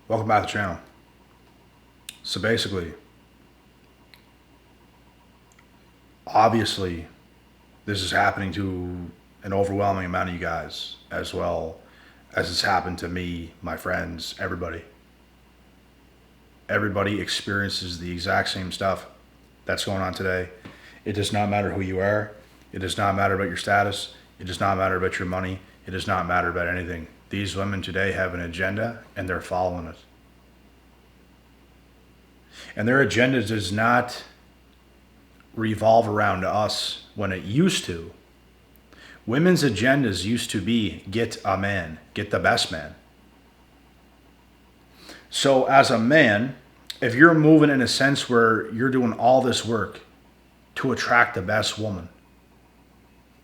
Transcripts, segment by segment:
Welcome back to the channel. So basically, obviously, this is happening to an overwhelming amount of you guys, as well as it's happened to me, my friends, everybody. Everybody experiences the exact same stuff that's going on today. It does not matter who you are. It does not matter about your status. It does not matter about your money. It does not matter about anything. These women today have an agenda and they're following it. And their agenda does not revolve around us when it used to. Women's agendas used to be get a man, get the best man. So as a man, if you're moving in a sense where you're doing all this work to attract the best woman,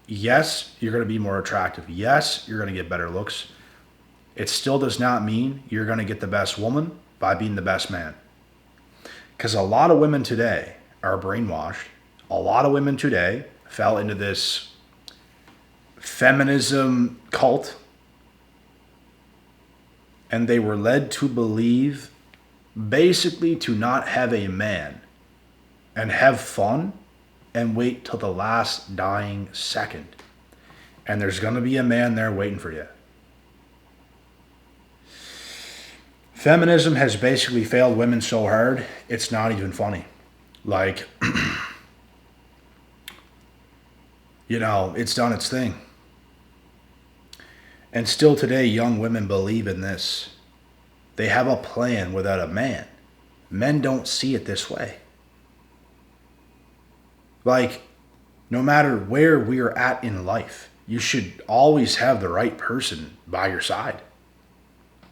yes, you're going to be more attractive. Yes, you're going to get better looks. It still does not mean you're going to get the best woman by being the best man. Because a lot of women today are brainwashed. A lot of women today fell into this feminism cult, and they were led to believe basically to not have a man and have fun and wait till the last dying second. And there's going to be a man there waiting for you. Feminism has basically failed women so hard, it's not even funny. Like, it's done its thing. And still today, young women believe in this. They have a plan without a man. Men don't see it this way. Like, no matter where we are at in life, you should always have the right person by your side.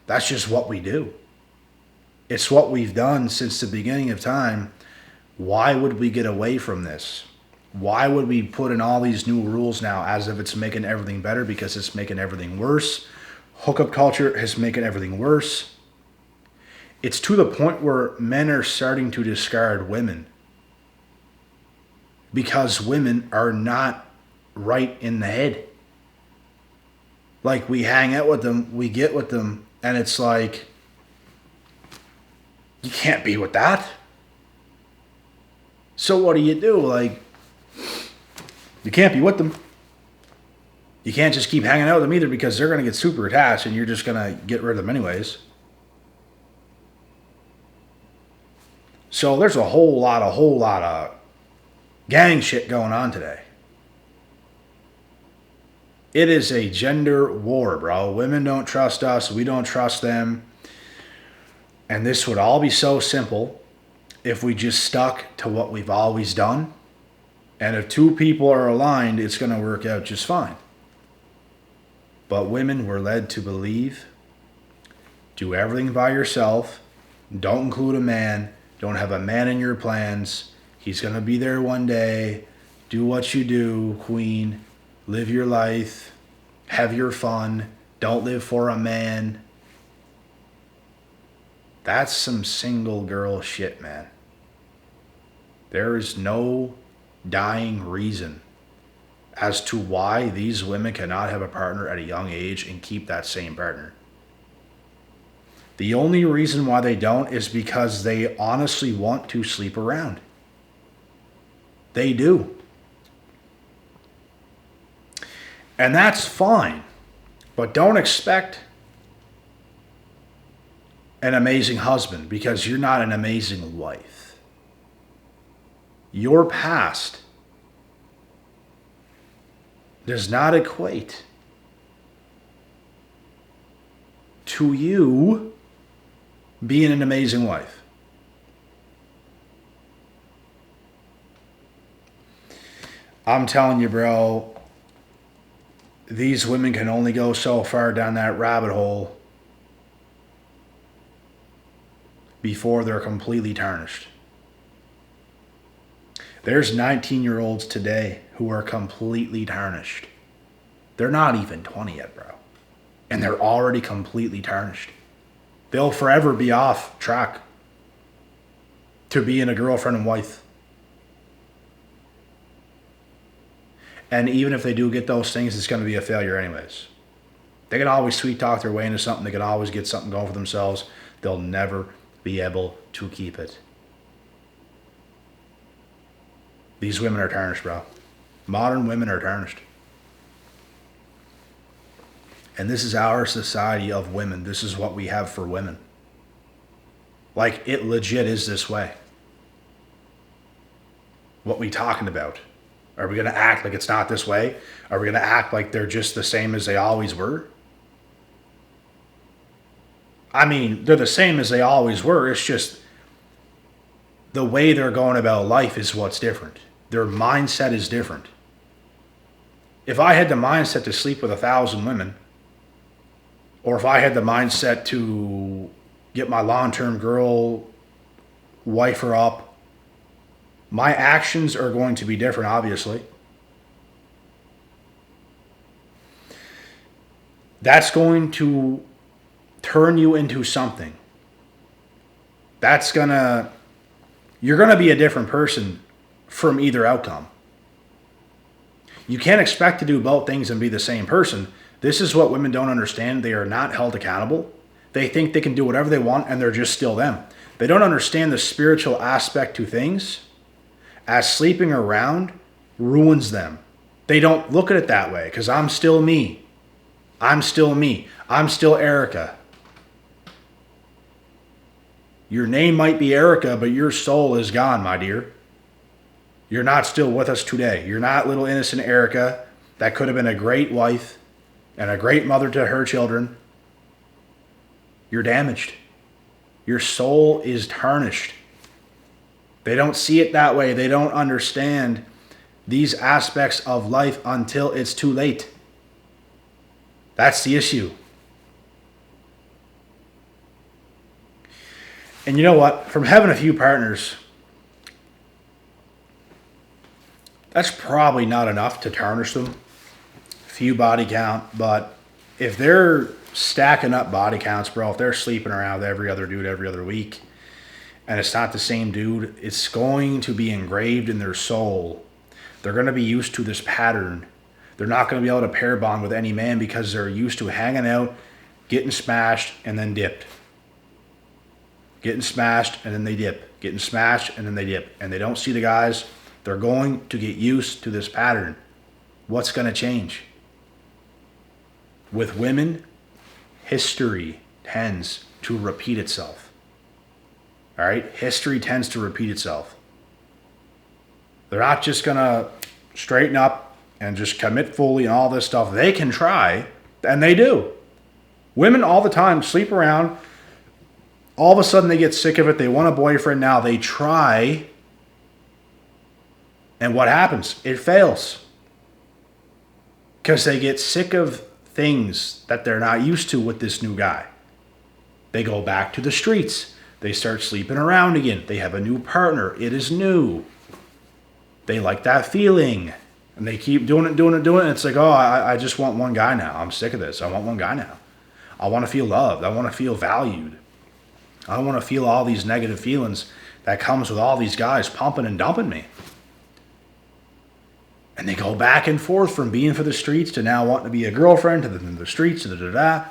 That's just what we do. It's what we've done since the beginning of time. Why would we get away from this? Why would we put in all these new rules now as if it's making everything better? Because it's making everything worse. Hookup culture is making everything worse. It's to the point where men are starting to discard women because women are not right in the head. Like, we hang out with them, we get with them, and it's like, you can't be with that. So what do you do? Like, you can't be with them. You can't just keep hanging out with them either, because they're going to get super attached and you're just going to get rid of them anyways. So there's a whole lot of gang shit going on today. It is a gender war, bro. Women don't trust us. We don't trust them. And this would all be so simple if we just stuck to what we've always done. And if two people are aligned, it's going to work out just fine. But women were led to believe, do everything by yourself, don't include a man, don't have a man in your plans, he's going to be there one day, do what you do, queen, live your life, have your fun, don't live for a man. That's some single girl shit, man. There is no dying reason as to why these women cannot have a partner at a young age and keep that same partner. The only reason why they don't is because they honestly want to sleep around. They do. And that's fine. But don't expect an amazing husband, because you're not an amazing wife. Your past does not equate to you being an amazing wife. I'm telling you, bro, these women can only go so far down that rabbit hole before they're completely tarnished. There's 19-year-olds today who are completely tarnished. They're not even 20 yet, bro. And they're already completely tarnished. They'll forever be off track to being a girlfriend and wife. And even if they do get those things, it's going to be a failure anyways. They can always sweet talk their way into something. They can always get something going for themselves. they'll never be able to keep it. These women are tarnished, bro. Modern women are tarnished. And this is our society of women. This is what we have for women. Like, it legit is this way. What we talking about? Are we going to act like it's not this way? Are we going to act like they're just the same as they always were? I mean, they're the same as they always were. It's just the way they're going about life is what's different. Their mindset is different. If I had the mindset to sleep with 1,000 women, or if I had the mindset to get my long-term girl, wife her up, my actions are going to be different, obviously. That's going to turn you into something. You're gonna be a different person from either outcome. You can't expect to do both things and be the same person. This is what women don't understand. They are not held accountable. They think they can do whatever they want and they're just still them. They don't understand the spiritual aspect to things, as sleeping around ruins them. They don't look at it that way, because I'm still me. I'm still me. I'm still Erica. Your name might be Erica, but your soul is gone, my dear. You're not still with us today. You're not little innocent Erica that could have been a great wife and a great mother to her children. You're damaged. Your soul is tarnished. They don't see it that way. They don't understand these aspects of life until it's too late. That's the issue. And you know what? From having a few partners, that's probably not enough to tarnish them. Few body count, but if they're stacking up body counts, bro, if they're sleeping around with every other dude every other week, and it's not the same dude, it's going to be engraved in their soul. They're going to be used to this pattern. They're not going to be able to pair bond with any man because they're used to hanging out, getting smashed, and then dipped. Getting smashed, and then they dip. Getting smashed, and then they dip. And they don't see the guys. They're going to get used to this pattern. What's going to change? With women, history tends to repeat itself. All right? History tends to repeat itself. They're not just going to straighten up and just commit fully and all this stuff. They can try, and they do. Women all the time sleep around. All of a sudden they get sick of it. They want a boyfriend now. They try. And what happens? It fails. Because they get sick of things that they're not used to with this new guy. They go back to the streets. They start sleeping around again. They have a new partner. It is new. They like that feeling. And they keep doing it. And it's like, oh, I just want one guy now. I'm sick of this. I want one guy now. I want to feel loved. I want to feel valued. I don't want to feel all these negative feelings that comes with all these guys pumping and dumping me. And they go back and forth from being for the streets to now wanting to be a girlfriend to the streets to da-da-da.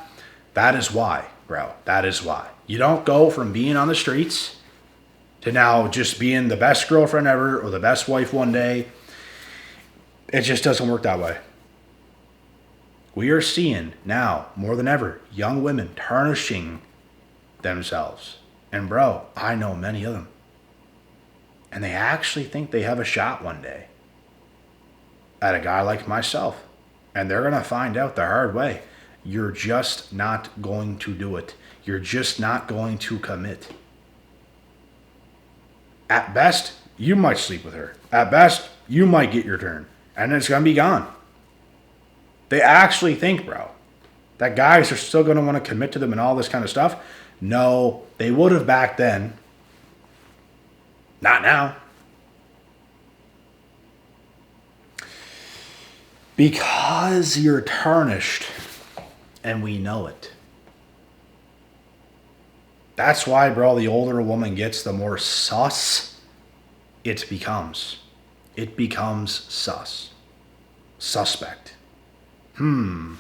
That is why, bro. That is why. You don't go from being on the streets to now just being the best girlfriend ever or the best wife one day. It just doesn't work that way. We are seeing now, more than ever, young women tarnishing themselves. And bro, I know many of them. And they actually think they have a shot one day at a guy like myself. And they're going to find out the hard way. You're just not going to do it. You're just not going to commit. At best, you might sleep with her. At best, you might get your turn. And it's going to be gone. They actually think, bro, that guys are still going to want to commit to them and all this kind of stuff. No, they would have back then. Not now. Because you're tarnished, and we know it. That's why, bro, the older a woman gets, the more sus it becomes. It becomes sus. Suspect. Why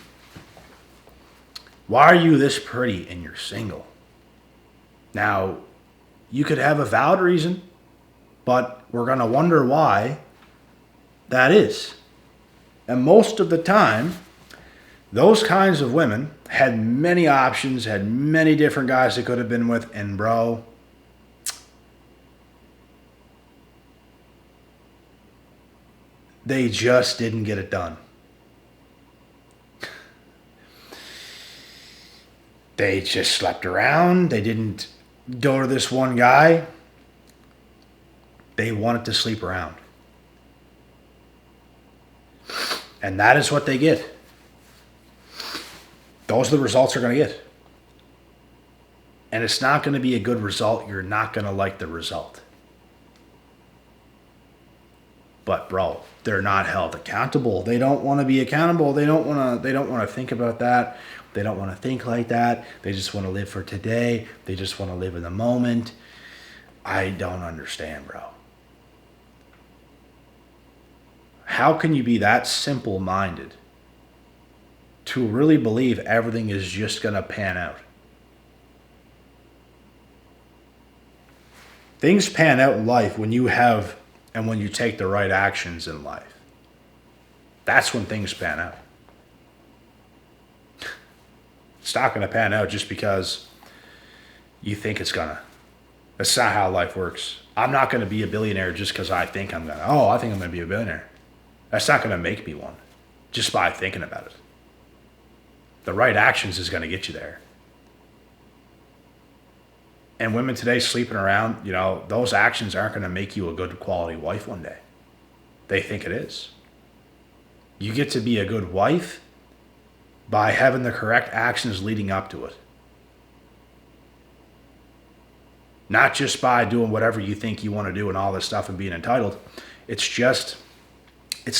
are you this pretty and you're single? Now, you could have a valid reason, but we're going to wonder why that is. And most of the time, those kinds of women had many options, had many different guys they could have been with, and bro, they just didn't get it done. They just slept around. They didn't go to this one guy. They wanted to sleep around. And that is what they get. Those are the results they're going to get. And it's not going to be a good result. You're not going to like the result. But bro, they're not held accountable. They don't want to be accountable. They don't want to think about that. They don't want to think like that. They just want to live for today. They just want to live in the moment. I don't understand, bro. How can you be that simple-minded to really believe everything is just going to pan out? Things pan out in life when you have and when you take the right actions in life. That's when things pan out. It's not going to pan out just because you think it's going to. That's not how life works. I'm not going to be a billionaire just because I think I'm going to. Oh, I think I'm going to be a billionaire. That's not going to make me one just by thinking about it. The right actions is going to get you there. And women today sleeping around, those actions aren't going to make you a good quality wife one day. They think it is. You get to be a good wife by having the correct actions leading up to it. Not just by doing whatever you think you want to do and all this stuff and being entitled. It's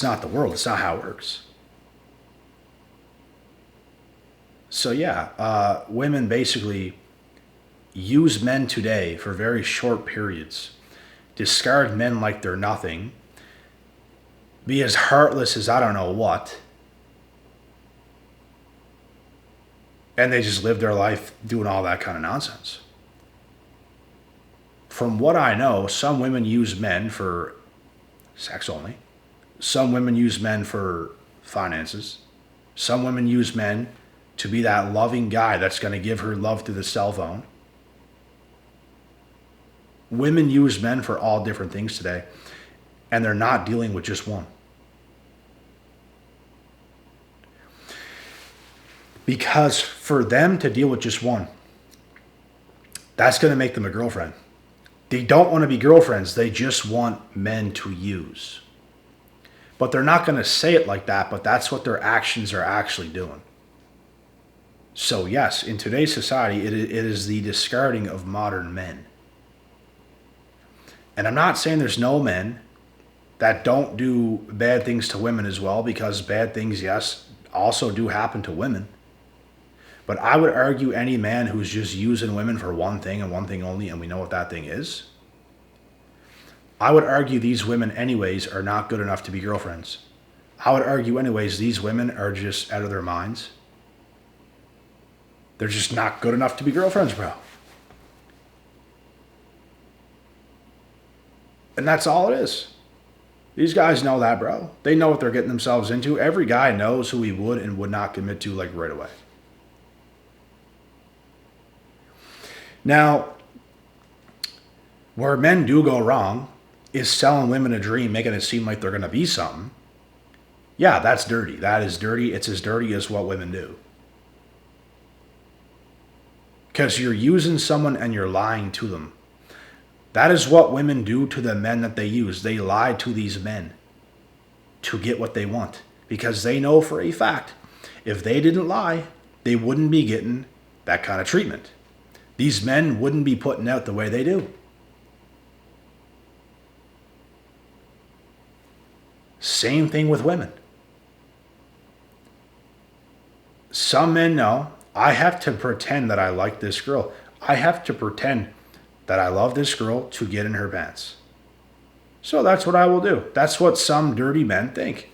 not the world. It's not how it works. So yeah, women basically use men today for very short periods, discard men like they're nothing, be as heartless as I don't know what, and they just live their life doing all that kind of nonsense. From what I know, some women use men for sex only. Some women use men for finances. Some women use men to be that loving guy that's going to give her love through the cell phone. Women use men for all different things today, and they're not dealing with just one. Because for them to deal with just one, that's going to make them a girlfriend. They don't want to be girlfriends. They just want men to use. But they're not going to say it like that, but that's what their actions are actually doing. So yes, in today's society, it is the discarding of modern men. And I'm not saying there's no men that don't do bad things to women as well, because bad things, yes, also do happen to women. But I would argue any man who's just using women for one thing and one thing only, and we know what that thing is, I would argue these women anyways are not good enough to be girlfriends. I would argue anyways these women are just out of their minds. They're just not good enough to be girlfriends, bro. And that's all it is. These guys know that, bro. They know what they're getting themselves into. Every guy knows who he would and would not commit to, like, right away. Now, where men do go wrong is selling women a dream, making it seem like they're going to be something. Yeah, that's dirty. That is dirty. It's as dirty as what women do. Because you're using someone and you're lying to them. That is what women do to the men that they use. They lie to these men to get what they want. Because they know for a fact, if they didn't lie, they wouldn't be getting that kind of treatment. These men wouldn't be putting out the way they do. Same thing with women. Some men know, I have to pretend that I like this girl. I have to pretend that I love this girl to get in her pants. So that's what I will do. That's what some dirty men think.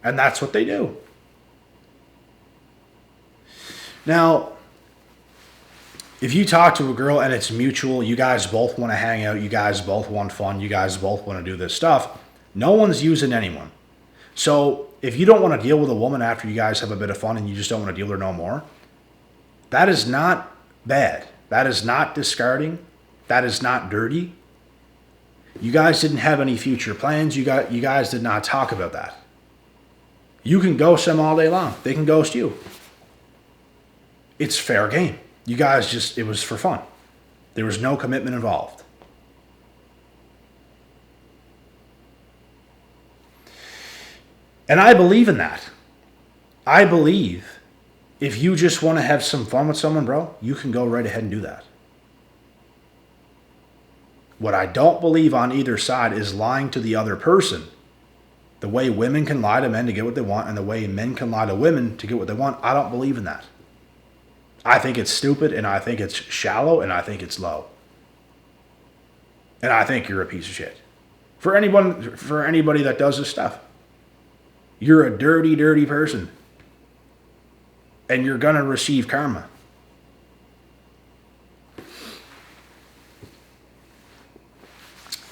And that's what they do. If you talk to a girl and it's mutual, you guys both want to hang out, you guys both want fun, you guys both want to do this stuff, no one's using anyone. So if you don't want to deal with a woman after you guys have a bit of fun and you just don't want to deal with her no more, that is not bad. That is not discarding. That is not dirty. You guys didn't have any future plans. You guys did not talk about that. You can ghost them all day long. They can ghost you. It's fair game. You guys just, it was for fun. There was no commitment involved. And I believe in that. I believe if you just want to have some fun with someone, bro, you can go right ahead and do that. What I don't believe on either side is lying to the other person. The way women can lie to men to get what they want and the way men can lie to women to get what they want, I don't believe in that. I think it's stupid, and I think it's shallow, and I think it's low. And I think you're a piece of shit. For anybody that does this stuff. You're a dirty, dirty person. And you're going to receive karma.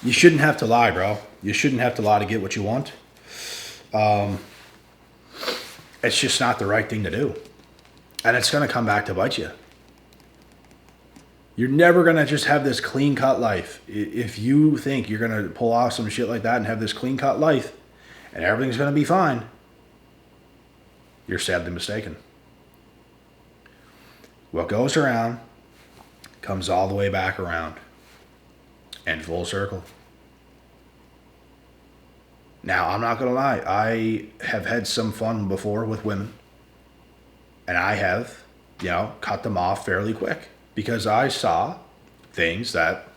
You shouldn't have to lie, bro. You shouldn't have to lie to get what you want. It's just not the right thing to do. And it's going to come back to bite you. You're never going to just have this clean-cut life. If you think you're going to pull off some shit like that and have this clean-cut life and everything's going to be fine, you're sadly mistaken. What goes around comes all the way back around and full circle. Now, I'm not going to lie. I have had some fun before with women. And I have, cut them off fairly quick. Because I saw things that,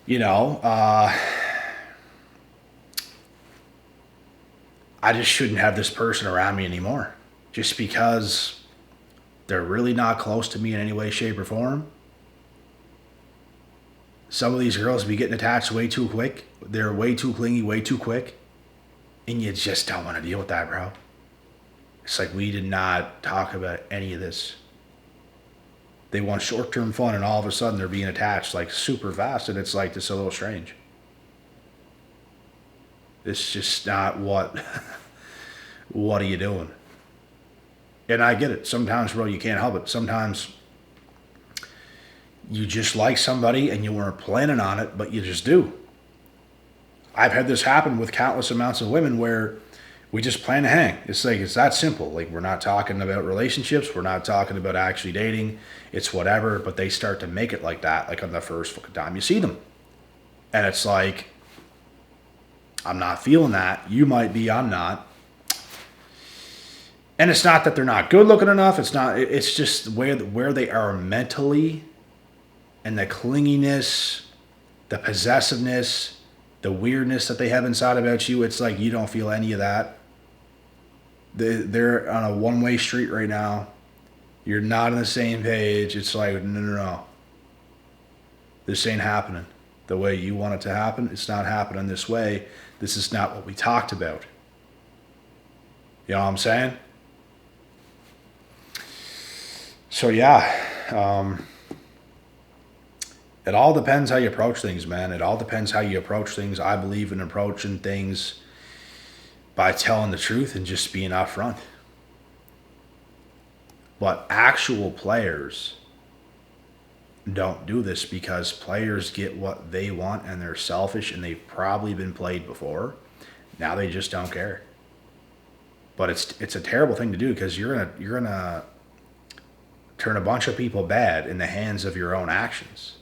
I just shouldn't have this person around me anymore. Just because they're really not close to me in any way, shape, or form. Some of these girls be getting attached way too quick. They're way too clingy, way too quick. And you just don't want to deal with that, bro. It's like we did not talk about any of this. They want short-term fun, and all of a sudden they're being attached like super fast, and it's like, this is a little strange. It's just not what are you doing? And I get it. Sometimes, bro, you can't help it. Sometimes you just like somebody and you weren't planning on it, but you just do. I've had this happen with countless amounts of women where we just plan to hang. It's like, it's that simple. Like, we're not talking about relationships. We're not talking about actually dating. It's whatever, but they start to make it like that, like on the first fucking time you see them. And it's like, I'm not feeling that. You might be, I'm not. And it's not that they're not good looking enough. It's just where they are mentally, and the clinginess, the possessiveness, the weirdness that they have inside about you. It's like you don't feel any of that. They're on a one-way street right now. You're not on the same page. It's like, no. This ain't happening. The way you want it to happen, it's not happening this way. This is not what we talked about. You know what I'm saying? So yeah, it all depends how you approach things, man. It all depends how you approach things. I believe in approaching things by telling the truth and just being upfront. But actual players don't do this because players get what they want and they're selfish and they've probably been played before. Now they just don't care. But it's a terrible thing to do because you're gonna turn a bunch of people bad in the hands of your own actions.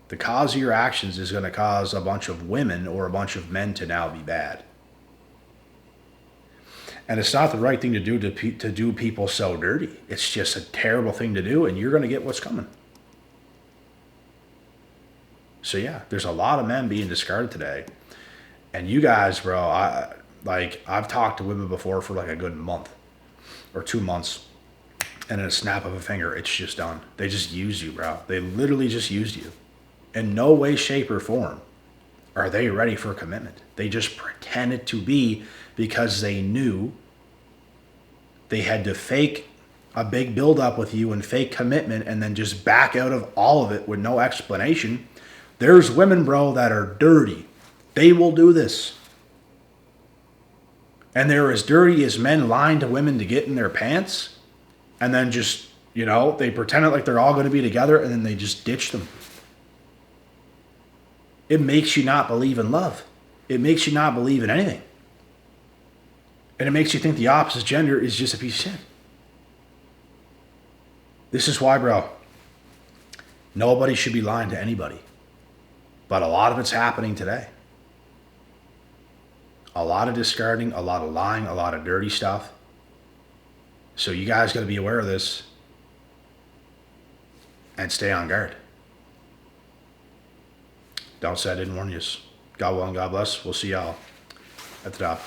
The cause of your actions is going to cause a bunch of women or a bunch of men to now be bad. And it's not the right thing to do to do people so dirty. It's just a terrible thing to do, and you're going to get what's coming. So yeah, there's a lot of men being discarded today. And you guys, bro, I've talked to women before for like a good month or 2 months. And in a snap of a finger, it's just done. They just use you, bro. They literally just used you. In no way, shape, or form are they ready for a commitment. They just pretended to be because they knew they had to fake a big buildup with you and fake commitment and then just back out of all of it with no explanation. There's women, bro, that are dirty. They will do this. And they're as dirty as men lying to women to get in their pants and then just, they pretend it like they're all going to be together and then they just ditch them. It makes you not believe in love. It makes you not believe in anything. And it makes you think the opposite gender is just a piece of shit. This is why, bro, nobody should be lying to anybody. But a lot of it's happening today. A lot of discarding, a lot of lying, a lot of dirty stuff. So you guys got to be aware of this and stay on guard. Don't say I didn't warn you. God willing, God bless. We'll see y'all at the top.